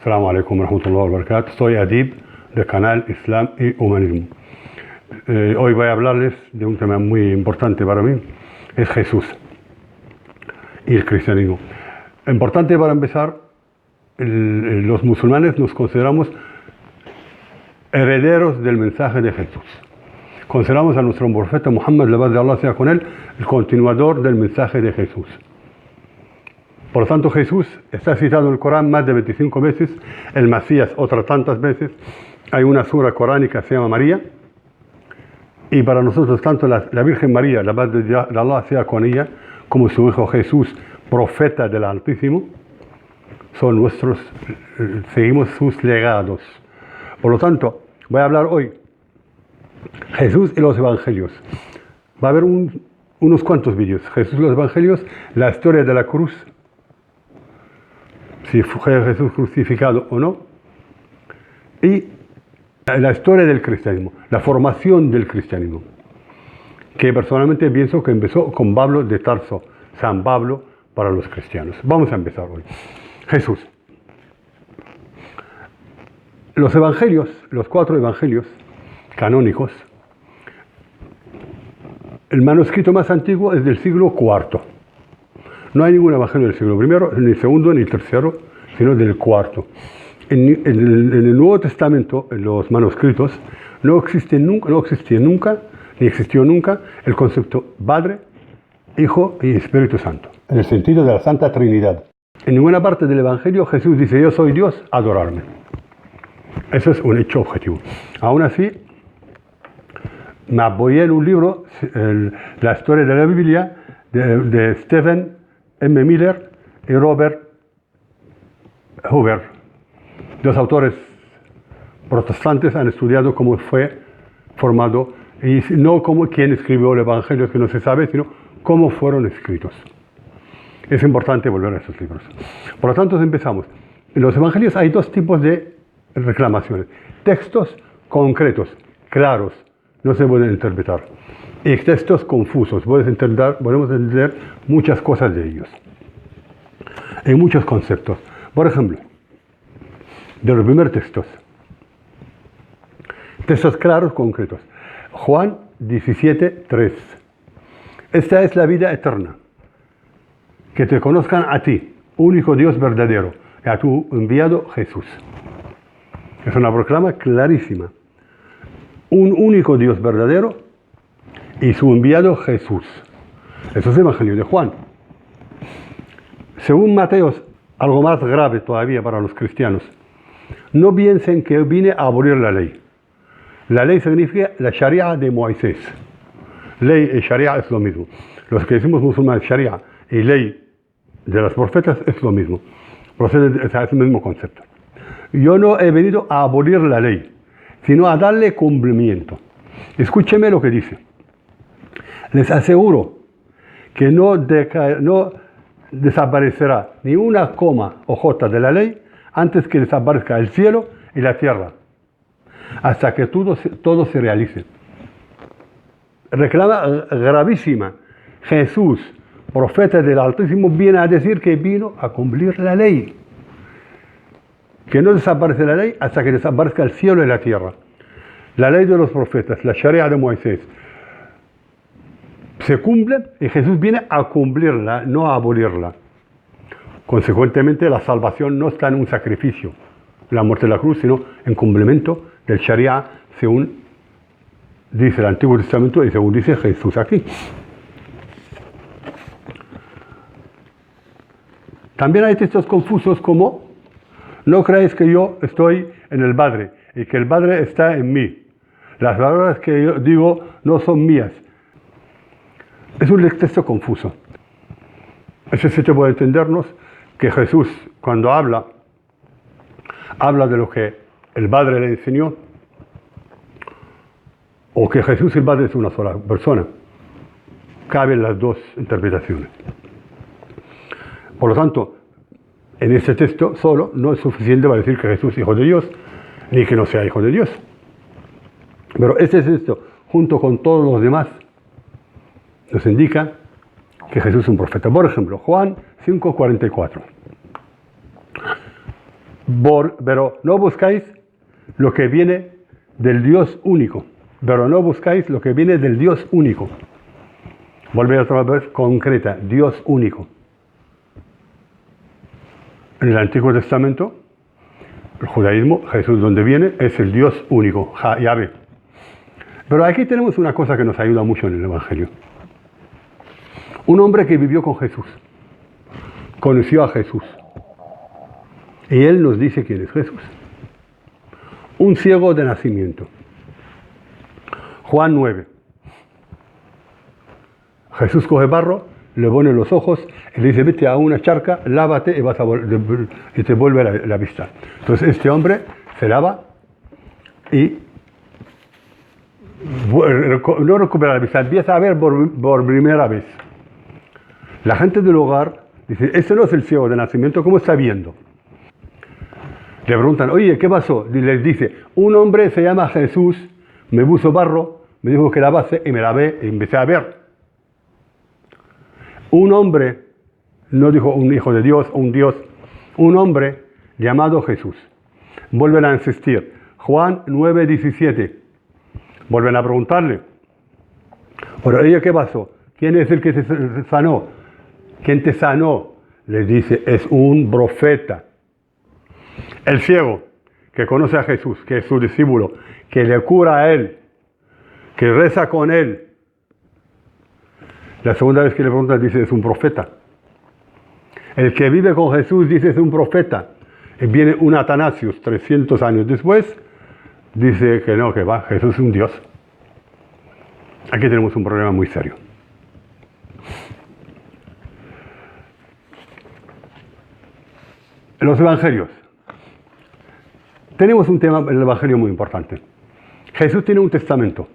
Assalamu alaikum warahmatullahi wabarakatuh. Soy Adib del canal Islam y Humanismo. Hoy voy a hablarles de un tema muy importante para mí, es Jesús y el cristianismo. Importante para empezar, los musulmanes nos consideramos herederos del mensaje de Jesús. Consideramos a nuestro profeta Muhammad, la paz de Allah sea con él, el continuador del mensaje de Jesús. Por lo tanto, Jesús está citado en el Corán más de 25 veces, el Mesías otras tantas veces. Hay una sura coránica que se llama María, y para nosotros tanto la Virgen María, la paz de Allah sea con ella, como su hijo Jesús, profeta del Altísimo, son nuestros, seguimos sus legados. Por lo tanto, voy a hablar hoy Jesús y los Evangelios. Va a haber unos cuantos vídeos. Jesús y los Evangelios, la historia de la cruz, si fue Jesús crucificado o no, y la historia del cristianismo, la formación del cristianismo, que personalmente pienso que empezó con Pablo de Tarso, San Pablo para los cristianos. Vamos a empezar hoy. Jesús. Los evangelios, los 4 evangelios canónicos, el manuscrito más antiguo es del siglo IV. No hay ningún evangelio del siglo I, ni segundo, ni tercero, sino del IV. En el Nuevo Testamento, en los manuscritos, no existió nunca, ni existió nunca, el concepto Padre, Hijo y Espíritu Santo, en el sentido de la Santa Trinidad. En ninguna parte del Evangelio Jesús dice, yo soy Dios, adorarme. Eso es un hecho objetivo. Aún así, me apoyé en un libro, la historia de la Biblia, de Stephen M. Miller y Robert Hoover. Dos autores protestantes han estudiado cómo fue formado, y no como quién escribió el Evangelio, que no se sabe, sino cómo fueron escritos. Es importante volver a esos libros. Por lo tanto, empezamos. En los Evangelios hay dos tipos de reclamaciones. Textos concretos, claros, no se pueden interpretar. Y textos confusos, podemos entender muchas cosas de ellos. Hay muchos conceptos. Por ejemplo, de los primeros textos claros, concretos. Juan 17:3. Esta es la vida eterna, que te conozcan a ti, único Dios verdadero, y a tu enviado Jesús. Es una proclama clarísima. Un único Dios verdadero y su enviado Jesús. Eso es el Evangelio de Juan. Según Mateo, algo más grave todavía para los cristianos. No piensen que vine a abolir la ley. La ley significa la Sharia de Moisés. Ley y Sharia es lo mismo. Los que decimos musulmanes, Sharia y ley de los profetas es lo mismo. Procede, es el mismo concepto. Yo no he venido a abolir la ley, sino a darle cumplimiento. Escúcheme lo que dice. Les aseguro que no desaparecerá ni una coma o jota de la ley antes que desaparezca el cielo y la tierra, hasta que todo se realice. Reclama gravísima. Jesús, profeta del Altísimo, viene a decir que vino a cumplir la ley. Que no desaparece la ley hasta que desaparezca el cielo y la tierra. La ley de los profetas, la Sharia de Moisés, se cumple y Jesús viene a cumplirla, no a abolirla. Consecuentemente, la salvación no está en un sacrificio, la muerte de la cruz, sino en cumplimiento del Sharia, según dice el Antiguo Testamento y según dice Jesús aquí. También hay textos confusos como: no creáis que yo estoy en el Padre y que el Padre está en mí. Las palabras que yo digo no son mías. Es un texto confuso. Ese sitio puede entendernos que Jesús, cuando habla de lo que el Padre le enseñó, o que Jesús y el Padre es una sola persona. Caben las dos interpretaciones. Por lo tanto, en este texto solo no es suficiente para decir que Jesús es hijo de Dios, ni que no sea hijo de Dios. Pero este texto, junto con todos los demás, nos indica que Jesús es un profeta. Por ejemplo, Juan 5:44. Pero no buscáis lo que viene del Dios único. Pero no buscáis lo que viene del Dios único. Vuelve otra vez concreta, Dios único. En el Antiguo Testamento, el judaísmo, Jesús donde viene, es el Dios único, Yahvé. Pero aquí tenemos una cosa que nos ayuda mucho en el Evangelio. Un hombre que vivió con Jesús, conoció a Jesús. Y él nos dice quién es Jesús. Un ciego de nacimiento. Juan 9. Jesús coge barro, le pone los ojos y le dice, vete a una charca, lávate y te vuelve la vista. Entonces este hombre se lava y no recupera la vista, empieza a ver por primera vez. La gente del lugar dice, este no es el ciego de nacimiento, ¿cómo está viendo? Le preguntan, oye, ¿qué pasó? Y les dice, un hombre se llama Jesús, me puso barro, me dijo que lavase y me lavé y empecé a ver. Un hombre, no dijo un hijo de Dios o un Dios, un hombre llamado Jesús. Vuelven a insistir. Juan 9:17. Vuelven a preguntarle. Pero ella, ¿qué pasó? ¿Quién es el que se sanó? ¿Quién te sanó? Les dice, es un profeta. El ciego, que conoce a Jesús, que es su discípulo, que le cura a él, que reza con él. La segunda vez que le preguntan dice, es un profeta. El que vive con Jesús dice, es un profeta. Y viene un Atanasius, 300 años después, dice que no, que va, Jesús es un Dios. Aquí tenemos un problema muy serio. En los evangelios, tenemos un tema en el evangelio muy importante. Jesús tiene un testamento.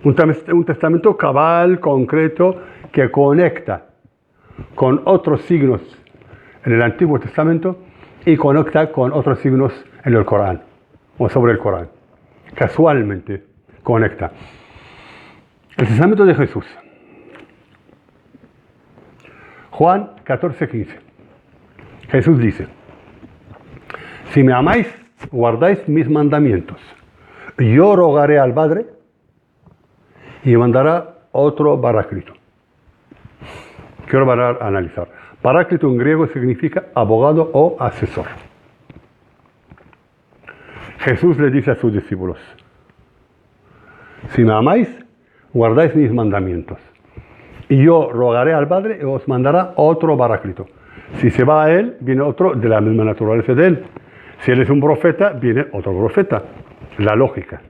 Un testamento cabal, concreto, que conecta con otros signos en el Antiguo Testamento y conecta con otros signos en el Corán, o sobre el Corán. Casualmente conecta. El testamento de Jesús. Juan 14:15. Jesús dice, si me amáis, guardáis mis mandamientos. Yo rogaré al Padre y mandará otro paráclito. Quiero analizar. Paráclito en griego significa abogado o asesor. Jesús le dice a sus discípulos, si me amáis, guardáis mis mandamientos. Y yo rogaré al Padre y os mandará otro paráclito. Si se va a él, viene otro de la misma naturaleza de él. Si él es un profeta, viene otro profeta. La lógica.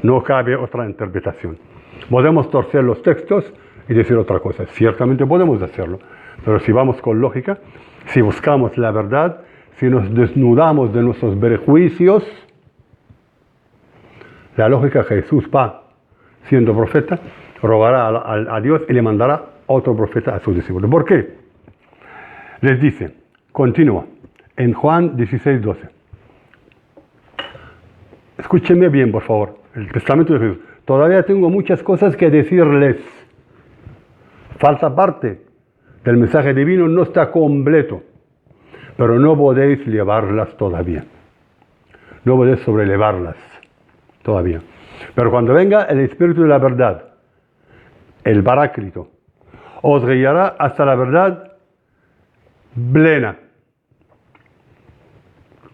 No cabe otra interpretación. Podemos torcer los textos y decir otra cosa. Ciertamente podemos hacerlo. Pero si vamos con lógica, si buscamos la verdad, si nos desnudamos de nuestros prejuicios, la lógica, Jesús va siendo profeta, rogará a Dios y le mandará otro profeta a sus discípulos. ¿Por qué? Les dice, continúa, en Juan 16:12. Escúchenme bien, por favor, el testamento de Jesús. Todavía tengo muchas cosas que decirles. Falta parte del mensaje divino, no está completo. Pero no podéis llevarlas todavía. No podéis sobrellevarlas todavía. Pero cuando venga el Espíritu de la verdad, el Paráclito, os guiará hasta la verdad plena.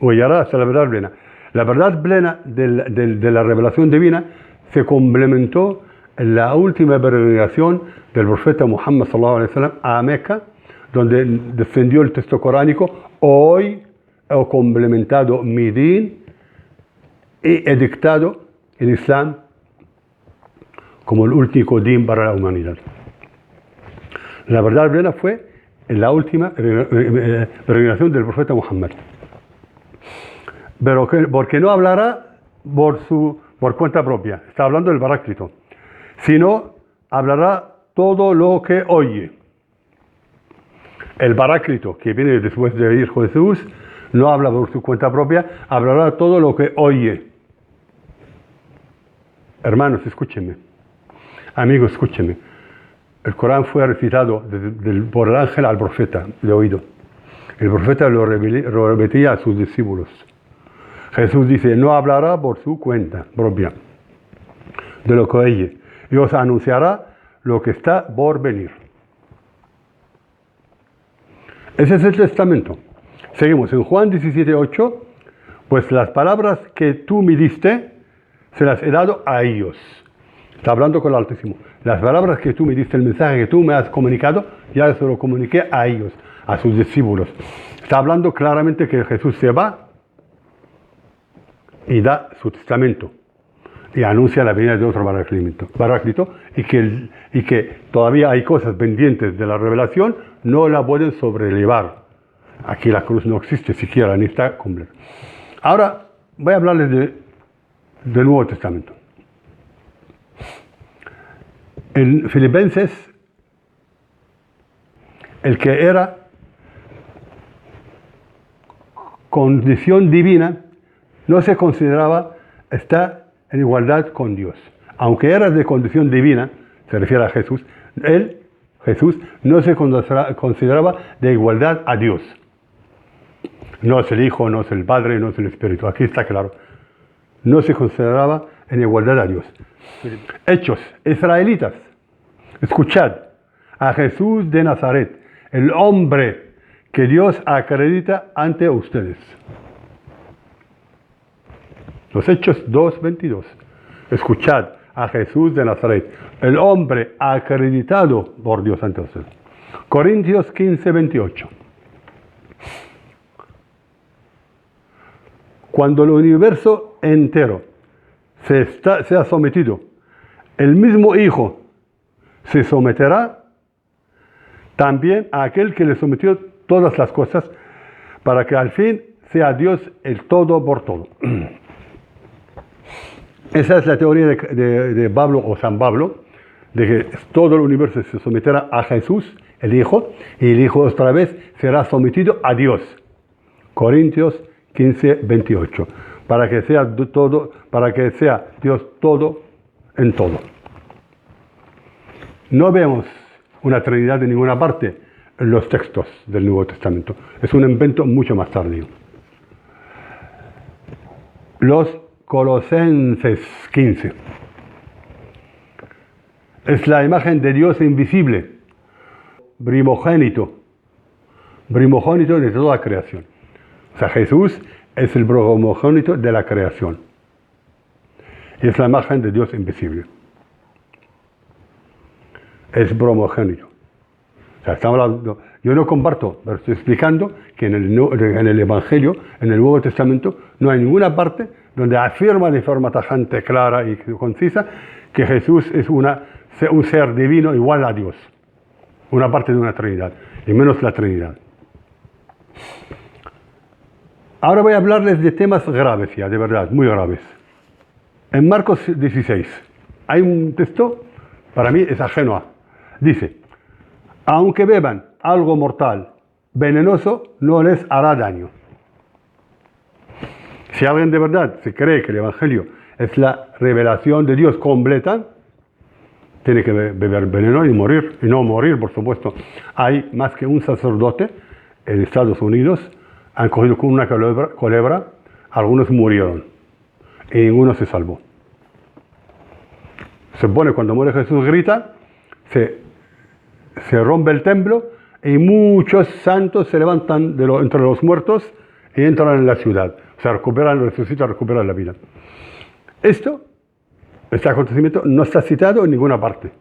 Os guiará hasta la verdad plena. La verdad plena de la revelación divina se complementó en la última peregrinación del profeta Muhammad sallallahu alaihi wasallam a Meca, donde descendió el texto coránico. Hoy he complementado mi din y he dictado el Islam como el último din para la humanidad. La verdad plena fue en la última peregrinación del profeta Muhammad. Pero porque no hablará por cuenta propia, está hablando del Paráclito, sino hablará todo lo que oye. El Paráclito, que viene después de ir Jesús, no habla por su cuenta propia, hablará todo lo que oye. Hermanos, escúchenme. Amigos, escúchenme. El Corán fue recitado por el ángel al profeta, de oído. El profeta lo repetía a sus discípulos. Jesús dice, no hablará por su cuenta propia de lo que oye, y os anunciará lo que está por venir. Ese es el testamento. Seguimos en Juan 17:8, pues las palabras que tú me diste, se las he dado a ellos. Está hablando con el Altísimo. Las palabras que tú me diste, el mensaje que tú me has comunicado, ya se lo comuniqué a ellos, a sus discípulos. Está hablando claramente que Jesús se va y da su testamento y anuncia la venida de otro Paráclito y que todavía hay cosas pendientes de la revelación, no la pueden sobrellevar. Aquí la cruz no existe siquiera, ni está completa. Ahora voy a hablarles del Nuevo Testamento. En Filipenses, el que era condición divina no se consideraba estar en igualdad con Dios. Aunque era de condición divina, se refiere a Jesús, Jesús, no se consideraba de igualdad a Dios. No es el Hijo, no es el Padre, no es el Espíritu. Aquí está claro. No se consideraba en igualdad a Dios. Hechos, israelitas, escuchad a Jesús de Nazaret, el hombre que Dios acredita ante ustedes. Los Hechos 2:22. Escuchad a Jesús de Nazaret, el hombre acreditado por Dios ante ustedes. Corintios 15:28. Cuando el universo entero sea sometido, el mismo Hijo se someterá también a aquel que le sometió todas las cosas, para que al fin sea Dios el todo por todo. Esa es la teoría de Pablo o San Pablo, de que todo el universo se someterá a Jesús, el Hijo, y el Hijo otra vez será sometido a Dios. Corintios 15:28. Para que sea Dios todo en todo. No vemos una Trinidad en ninguna parte en los textos del Nuevo Testamento. Es un invento mucho más tardío. Los Colosenses 15. Es la imagen de Dios invisible, primogénito de toda la creación. O sea, Jesús es el primogénito de la creación. Y es la imagen de Dios invisible. Es primogénito. O sea, estamos hablando, yo no comparto, pero estoy explicando que en el Evangelio, en el Nuevo Testamento, no hay ninguna parte donde afirma de forma tajante, clara y concisa que Jesús es un ser divino igual a Dios. Una parte de una Trinidad, y menos la Trinidad. Ahora voy a hablarles de temas graves ya, de verdad, muy graves. En Marcos 16 hay un texto, para mí es ajeno a. Dice, aunque beban algo mortal, venenoso, no les hará daño. Si alguien de verdad se cree que el Evangelio es la revelación de Dios completa, tiene que beber veneno y morir. Y no morir, por supuesto. Hay más que un sacerdote en Estados Unidos, han cogido con una culebra, algunos murieron y ninguno se salvó. Se pone cuando muere Jesús, grita, se rompe el templo y muchos santos se levantan entre los muertos y entran en la ciudad. Se resucitan, recuperan la vida. Este acontecimiento no está citado en ninguna parte.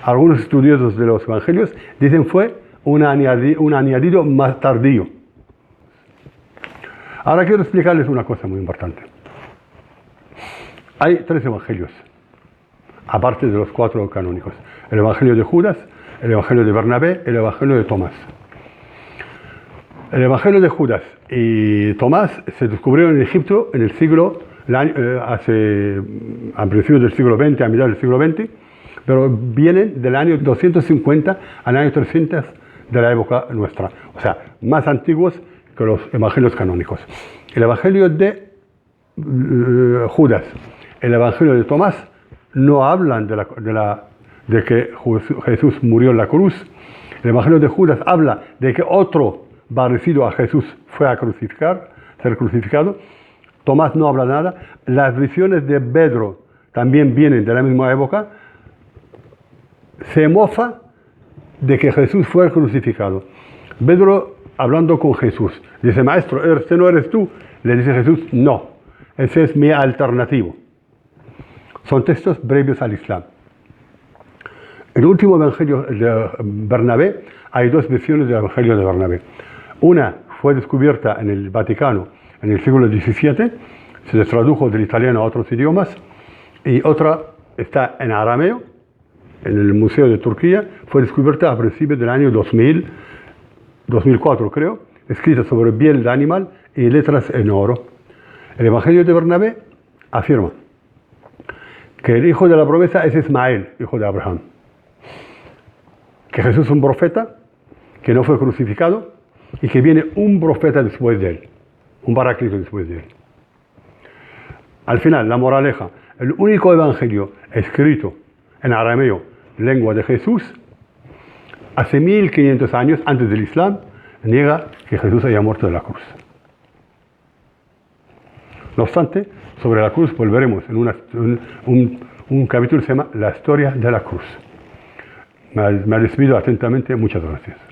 Algunos estudiosos de los evangelios dicen fue un añadido más tardío. Ahora quiero explicarles una cosa muy importante. Hay 3 evangelios, aparte de los 4 canónicos. El evangelio de Judas, el evangelio de Bernabé, el evangelio de Tomás. El evangelio de Judas y Tomás se descubrieron en Egipto en el siglo, a principios del siglo XX, a mitad del siglo XX, pero vienen del año 250 al año 300 de la época nuestra. O sea, más antiguos que los evangelios canónicos. El evangelio de Judas, el evangelio de Tomás, no hablan de que Jesús murió en la cruz. El evangelio de Judas habla de que otro parecido a Jesús fue a ser crucificado. Tomás no habla nada. Las visiones de Pedro también vienen de la misma época. Se mofa de que Jesús fue crucificado. Pedro, hablando con Jesús, dice: maestro, ¿este no eres tú? Le dice Jesús: no, ese es mi alternativo. Son textos previos al Islam. El último evangelio de Bernabé, hay dos versiones del evangelio de Bernabé. Una fue descubierta en el Vaticano en el siglo XVII, se tradujo del italiano a otros idiomas, y otra está en arameo, en el Museo de Turquía, fue descubierta a principios del año 2004 creo, escrita sobre piel de animal y letras en oro. El evangelio de Bernabé afirma que el hijo de la promesa es Ismael, hijo de Abraham, que Jesús es un profeta, que no fue crucificado y que viene un profeta después de él, un paráclito después de él. Al final, la moraleja: el único evangelio escrito en arameo, lengua de Jesús, hace 1500 años, antes del Islam, niega que Jesús haya muerto de la cruz. No obstante, sobre la cruz volveremos en un capítulo que se llama La historia de la cruz. Me despido atentamente. Muchas gracias.